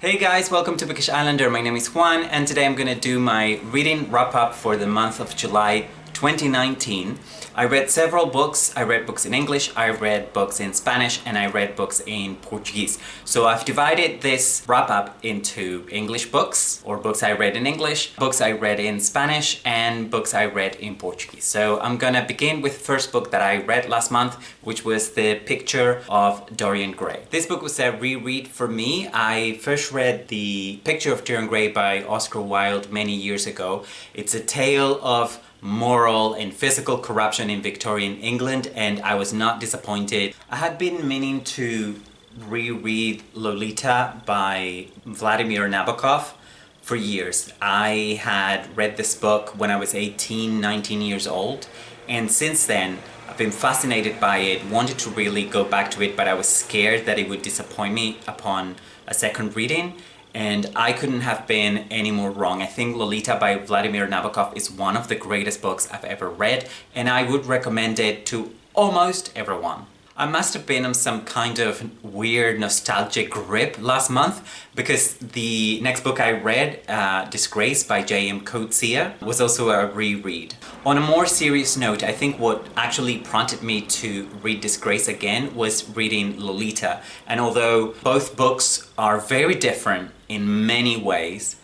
Hey guys, welcome to Bookish Islander. My name is Juan and today I'm gonna do my reading wrap-up for the month of July 2019. I read several books. I read books in English, I read books in Spanish, and I read books in Portuguese. So I've divided this wrap-up into English books, or books I read in English, books I read in Spanish, and books I read in Portuguese. So I'm gonna begin with the first book that I read last month, which was The Picture of Dorian Gray. This book was a reread for me. I first read The Picture of Dorian Gray by Oscar Wilde many years ago. It's a tale of moral and physical corruption in Victorian England, and I was not disappointed. I had been meaning to reread Lolita by Vladimir Nabokov for years. I had read this book when I was 18, 19 years old, and since then I've been fascinated by it, wanted to really go back to it, but I was scared that it would disappoint me upon a second reading. And I couldn't have been any more wrong. I think Lolita by Vladimir Nabokov is one of the greatest books I've ever read, and I would recommend it to almost everyone. I must have been on some kind of weird nostalgic grip last month because the next book I read, Disgrace by J.M. Coetzee, was also a reread. On a more serious note, I think what actually prompted me to read Disgrace again was reading Lolita. And although both books are very different in many ways,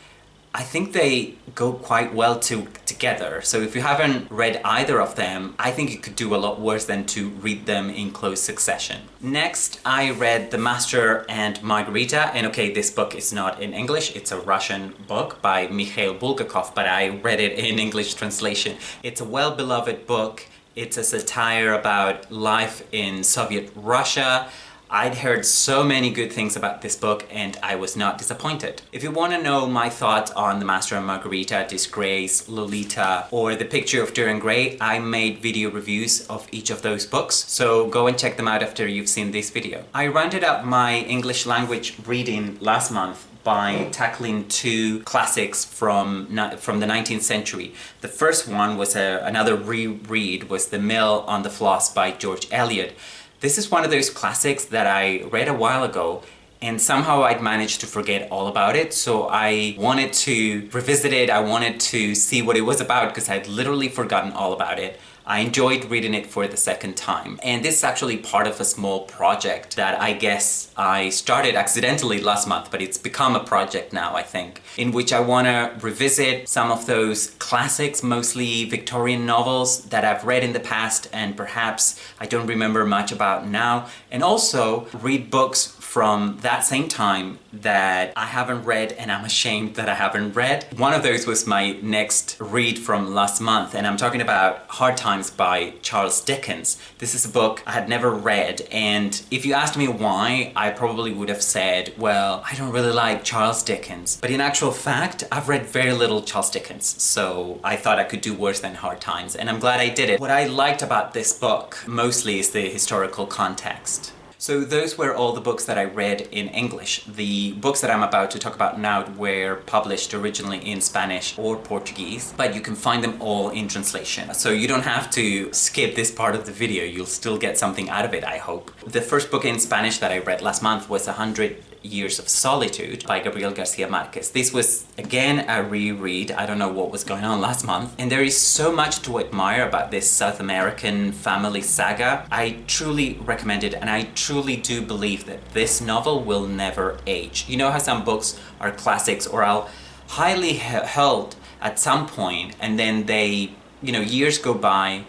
I think they go quite well together. So if you haven't read either of them, I think you could do a lot worse than to read them in close succession. Next, I read The Master and Margarita, and okay, this book is not in English, it's a Russian book by Mikhail Bulgakov, but I read it in English translation. It's a well-beloved book. It's a satire about life in Soviet Russia. I'd heard so many good things about this book and I was not disappointed. If you want to know my thoughts on The Master and Margarita, Disgrace, Lolita, or The Picture of Dorian Gray, I made video reviews of each of those books, so go and check them out after you've seen this video. I rounded up my English language reading last month by tackling two classics from the 19th century. The first one was another reread, was The Mill on the Floss by George Eliot. This is one of those classics that I read a while ago and somehow I'd managed to forget all about it, so I wanted to revisit it, I wanted to see what it was about because I'd literally forgotten all about it. I enjoyed reading it for the second time. And this is actually part of a small project that I guess I started accidentally last month, but it's become a project now, I think, in which I want to revisit some of those classics, mostly Victorian novels that I've read in the past and perhaps I don't remember much about now, and also read books from that same time that I haven't read and I'm ashamed that I haven't read. One of those was my next read from last month, and I'm talking about Hard Times by Charles Dickens. This is a book I had never read, and if you asked me why, I probably would have said, well, I don't really like Charles Dickens. But in actual fact, I've read very little Charles Dickens, so I thought I could do worse than Hard Times, and I'm glad I did it. What I liked about this book mostly is the historical context. So those were all the books that I read in English. The books that I'm about to talk about now were published originally in Spanish or Portuguese, but you can find them all in translation. So you don't have to skip this part of the video, you'll still get something out of it, I hope. The first book in Spanish that I read last month was 100 Years of Solitude by Gabriel Garcia Marquez. This was again a reread. I don't know what was going on last month. And there is so much to admire about this South American family saga. I truly recommend it, and I truly do believe that this novel will never age. You know how some books are classics or are highly held at some point and then they, years go by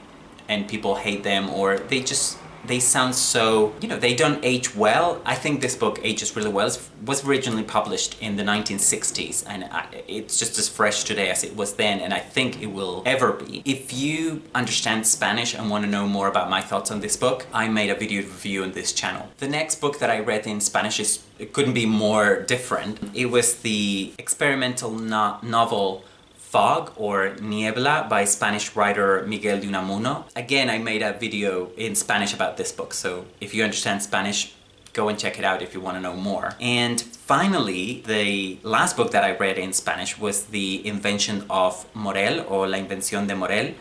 and people hate them, or they sound so, they don't age well. I think this book ages really well. It was originally published in the 1960s and it's just as fresh today as it was then, and I think it will ever be. If you understand Spanish and want to know more about my thoughts on this book, I made a video review on this channel. The next book that I read in Spanish it couldn't be more different. It was the experimental novel Fog or Niebla by Spanish writer Miguel de Unamuno. Again, I made a video in Spanish about this book, so if you understand Spanish, go and check it out if you want to know more. And finally, the last book that I read in Spanish was The Invention of Morel, or La Invención de Morel,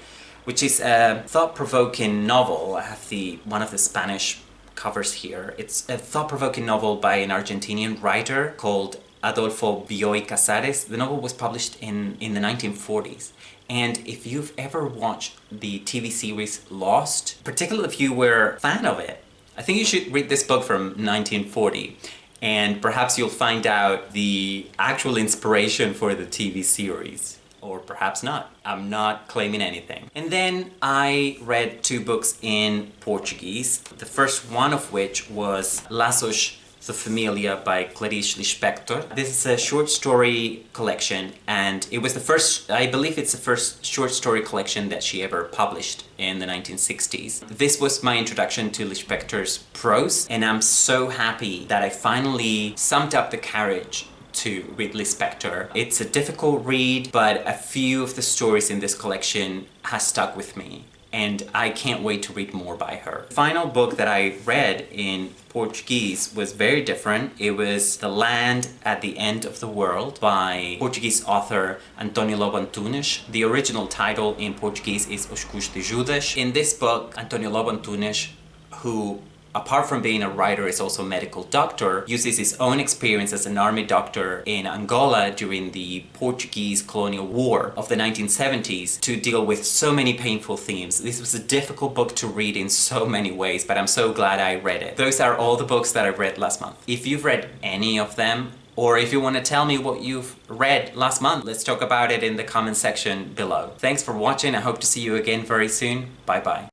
which is a thought-provoking novel. I have one of the Spanish covers here. It's a thought-provoking novel by an Argentinian writer called Adolfo Bioy Casares. The novel was published in the 1940s. And if you've ever watched the TV series Lost, particularly if you were a fan of it, I think you should read this book from 1940. And perhaps you'll find out the actual inspiration for the TV series. Or perhaps not. I'm not claiming anything. And then I read 2 books in Portuguese. The first one of which was Laços de Família by Clarice Lispector. This is a short story collection, and it was the first, I believe it's the first short story collection that she ever published in the 1960s. This was my introduction to Lispector's prose, and I'm so happy that I finally summed up the courage to read Lispector. It's a difficult read, but a few of the stories in this collection has stuck with me, and I can't wait to read more by her. The final book that I read in Portuguese was very different. It was The Land at the End of the World by Portuguese author António Lobo Antunes. The original title in Portuguese is Os Cus de Judas. In this book, António Lobo Antunes, who apart from being a writer, is also a medical doctor, uses his own experience as an army doctor in Angola during the Portuguese colonial war of the 1970s to deal with so many painful themes. This was a difficult book to read in so many ways, but I'm so glad I read it. Those are all the books that I read last month. If you've read any of them, or if you want to tell me what you've read last month, let's talk about it in the comment section below. Thanks for watching. I hope to see you again very soon. Bye bye.